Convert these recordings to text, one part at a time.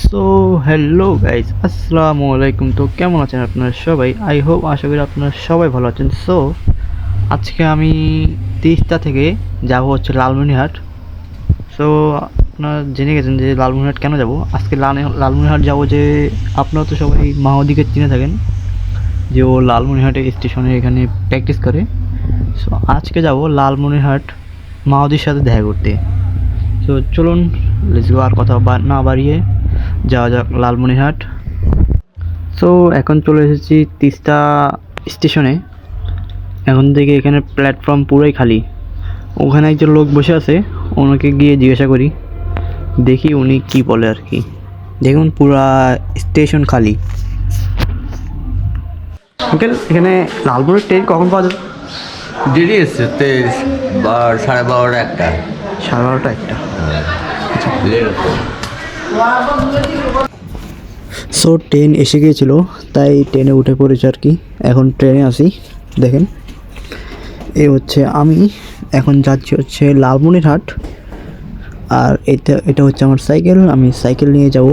So hello guys, আসসালামু আলাইকুম। তো কেমন আছেন আপনারা সবাই? আশা করি আপনারা সবাই ভালো আছেন। সো আজকে আমি তিস্তা থেকে যাব হচ্ছে লালমনিরহাট। সো আপনারা জেনে গেছেন যে লালমনিরহাট কেন যাব। আজকে লালমনিরহাট যাব যে আপনারা তো সবাই মাহদিকে চিনে থাকেন, যে ও লালমনিরহাটে স্টেশনে এখানে প্র্যাকটিস করে। সো আজকে যাব লালমনিরহাট মাহদির সাথে দেখা করতে। সো চলুন, লেটস গো। আর কথা না বাড়িয়ে যাওয়া যাক লালমনিরহাট। সো এখন চলে এসেছি তিস্তা স্টেশনে। এখন থেকে এখানে প্ল্যাটফর্ম পুরোই খালি। ওখানে একজন লোক বসে আছে, ওনাকে গিয়ে জিজ্ঞাসা করি, দেখি উনি কি বলে আর কি। দেখুন পুরা স্টেশন খালি। আঙ্কেল, এখানে লালমনির ট্রেন কখন পাওয়া যাবে? দেরি এসছে 12:30 একটা। 12:30 একটা। লেট হচ্ছে। সো ট্রেন এসে গিয়েছিল, তাই ট্রেনে উঠে পড়েছে আর কি। এখন ট্রেনে আসি, দেখেন এই হচ্ছে আমি। এখন যাচ্ছি হচ্ছে লালমনিরহাট। আর এটা হচ্ছে আমার সাইকেল, আমি সাইকেল নিয়ে যাব।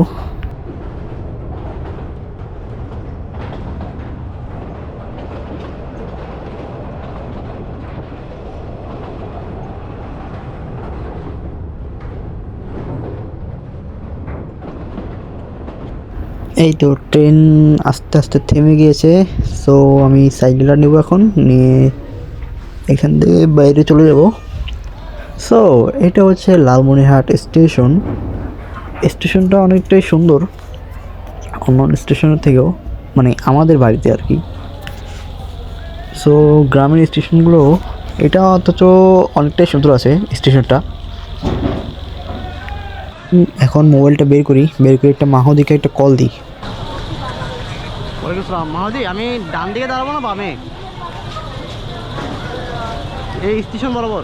এই তো ট্রেন আস্তে আস্তে থেমে গিয়েছে। সো আমি সাইকেলটা নেব, এখন নিয়ে এখান থেকে বাইরে চলে যাব। সো এটা হচ্ছে লালমনিরহাট স্টেশন। স্টেশনটা অনেকটাই সুন্দর অন্য স্টেশনের থেকেও, মানে আমাদের বাড়িতে আর কি। সো গ্রামের স্টেশনগুলো, এটা অথচ অনেকটাই সুন্দর আছে স্টেশনটা। এখন মোবাইলটা বের করে একটা মাহদিকে একটা কল দিই। ওয়ালাইকুম আসসালাম। মাহদি, আমি ডান দিকে দাঁড়াবো না বামে? এই স্টেশন বরাবর।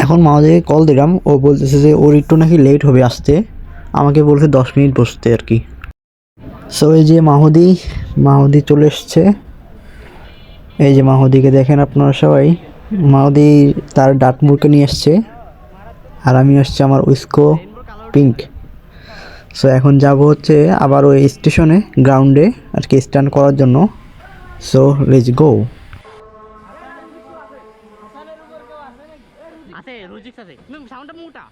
এখন মাহদিকে কল দিলাম, ও বলতেছে যে ওর একটু নাকি লেট হবে আসতে। আমাকে বলছে 10 মিনিট বসতে আর কি। সো এই যে মাহদি চলে এসছে। এই যে মাহদিকে দেখেন আপনারা সবাই। মাহদি তার ডাটমুরকে নিয়ে এসছে, আর আমি আসছি আমার উইস্কো পিঙ্ক। সো এখন যাব হচ্ছে আবার ওই স্টেশনে গ্রাউন্ডে আর কি স্ট্যান্ড করার জন্য। So let's go. আছে রুজিক আছে, তুমি সাউন্ডটা মোটা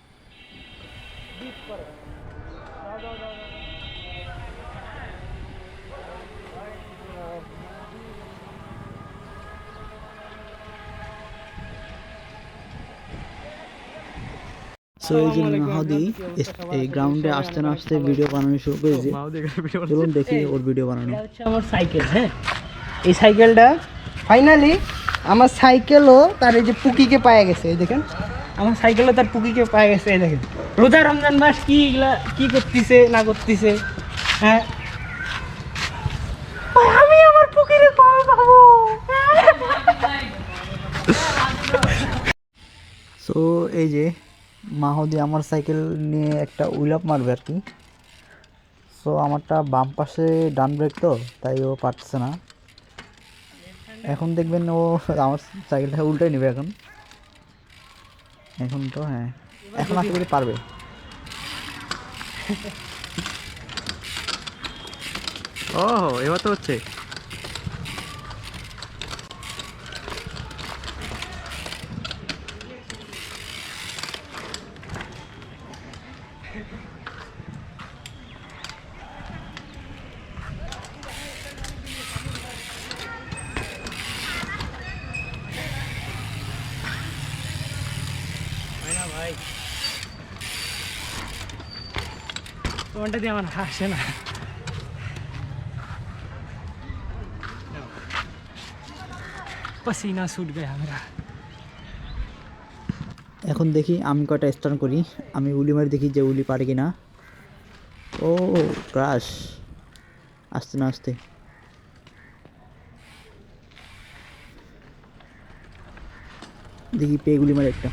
বিট করে দাও। সো এই যে মাহদি এই গ্রাউন্ডে আসতে না আসতে ভিডিও বানানো শুরু করেছে। চলুন দেখি ওর ভিডিও বানানো। এটা হচ্ছে আমার সাইকেল। হ্যাঁ, এই সাইকেলটা ফাইনালি আমার সাইকেলও তার এই যে পুকিকে পায়ে গেছে। এই দেখেন আমার সাইকেলও তার পুকিকে পায়ে গেছে। এই দেখেন রোজা রমজান মাস কি এগুলা কি করতেছে না করতেছে। হ্যাঁ, আমি আমার পুকিরে কবে পাবো? সো এই যে মাহদি আমার সাইকেল নিয়ে একটা উইল আপ মারবে আর কি। সো আমারটা বাম পাশে ডান ব্রেক, তো তাই ও পারছে না। এখন দেখবেন ও আমার সাইকেলটা উল্টাই নেবে এখন। এখন তো হ্যাঁ, এখন আশা করি পারবে। ও এবার তো হচ্ছে। ভাই তোমারটা দিয়ে আমার হাসে না। पसीना छूट गया मेरा। এখন দেখি আমি কয়টা স্টার্ন করি। আমি উলি মারি দেখি যে উলি পারে কিনা। ও ক্রাশ, আস্তে না আস্তে। দেখি পেয়ে গুলি মারি একটা।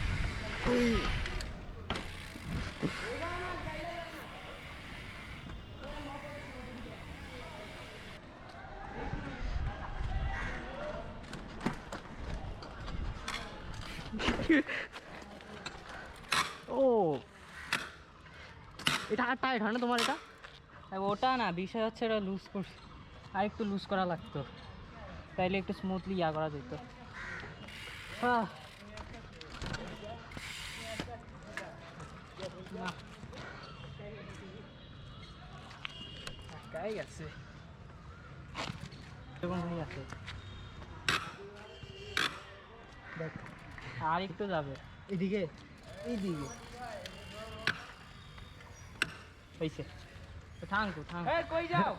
ও এটা আর টাইট হয় না তোমার এটা? ওটা না, বিষয় হচ্ছে এটা লুজ করছে, আর একটু লুজ করা লাগতো, তাইলে একটু স্মুথলি ইয়া করা যেত। গায়ে গেছে এরকম হয়ে গেছে। দেখ আর একটু যাবে এদিকে, এইদিকে হয়েছে। থাঙ্কু থাঙ্ক, কই যাও?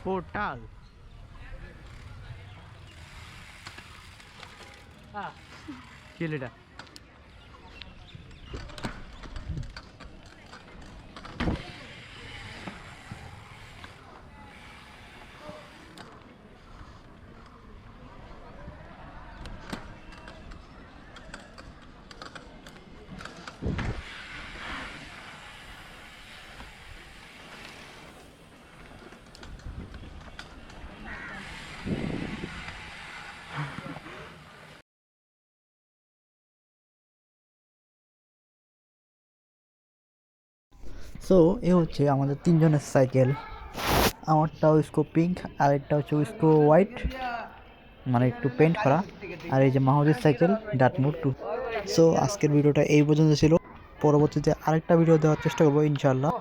পোর্টাল কি হলো এটা? সো এ হচ্ছে আমাদের তিনজনের সাইকেল। আমারটাও স্কো পিঙ্ক, আরেকটা হচ্ছে স্কো হোয়াইট, মানে একটু পেন্ট করা। আর এই যে মাহুদের সাইকেল ডাটমুর 2। সো আজকের ভিডিওটা এই পর্যন্ত ছিল। পরবর্তীতে আরেকটা ভিডিও দেওয়ার চেষ্টা করবো ইনশাআল্লাহ।